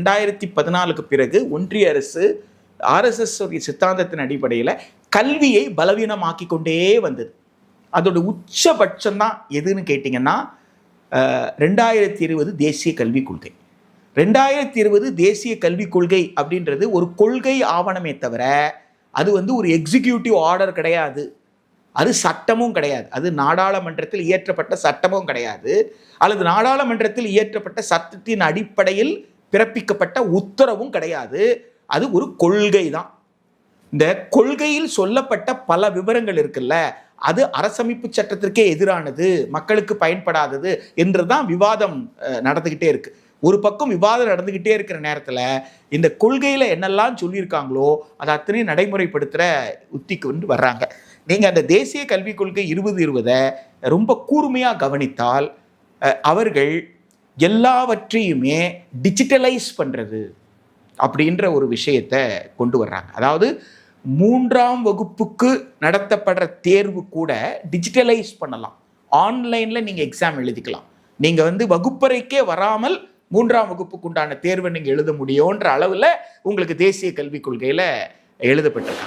2014க்கு பிறகு ஒன்றிய அரசு RSS சித்தாந்தத்தின் அடிப்படையில் கல்வியை பலவீனமாக்கி கொண்டே வந்தது. அதோட உச்சபட்சம் தான் எதுன்னு கேட்டிங்கன்னா 2020 தேசிய கல்விக் கொள்கை. 2020 தேசிய கல்விக் கொள்கை அப்படின்றது ஒரு கொள்கை ஆவணமே தவிர அது ஒரு எக்ஸிக்யூட்டிவ் ஆர்டர் கிடையாது, அது சட்டமும் கிடையாது, அது நாடாளுமன்றத்தில் இயற்றப்பட்ட சட்டமும் கிடையாது, அல்லது நாடாளுமன்றத்தில் இயற்றப்பட்ட சட்டத்தின் அடிப்படையில் பிறப்பிக்கப்பட்ட உத்தரவும் கிடையாது. அது ஒரு கொள்கை தான். இந்த கொள்கையில் சொல்லப்பட்ட பல விவரங்கள் இருக்குல்ல, அது அரசமைப்பு சட்டத்திற்கே எதிரானது, மக்களுக்கு பயன்படாதது என்றுதான் விவாதம் நடந்துகிட்டே இருக்கு. ஒரு பக்கம் விவாதம் நடந்துகிட்டே இருக்கிற நேரத்தில் இந்த கொள்கையில என்னெல்லாம் சொல்லியிருக்காங்களோ அதை அத்தனையும் நடைமுறைப்படுத்துகிற உத்திக்கு வர்றாங்க. நீங்கள் அந்த தேசிய கல்விக் கொள்கை 2020 ரொம்ப கூர்மையாக கவனித்தால் அவர்கள் எல்லாவற்றையுமே டிஜிட்டலைஸ் பண்ணுறது அப்படின்ற ஒரு விஷயத்தை கொண்டு வர்றாங்க. அதாவது 3ஆம் வகுப்புக்கு நடத்தப்படுற தேர்வு கூட டிஜிட்டலைஸ் பண்ணலாம், ஆன்லைனில் நீங்கள் எக்ஸாம் எழுதிக்கலாம். நீங்கள் வகுப்பறைக்கே வராமல் 3ஆம் வகுப்புக்கு உண்டான தேர்வை நீங்கள் எழுத முடியும்ன்ற அளவில் உங்களுக்கு தேசிய கல்விக் கொள்கையில் எழுதப்பட்டிருக்காங்க.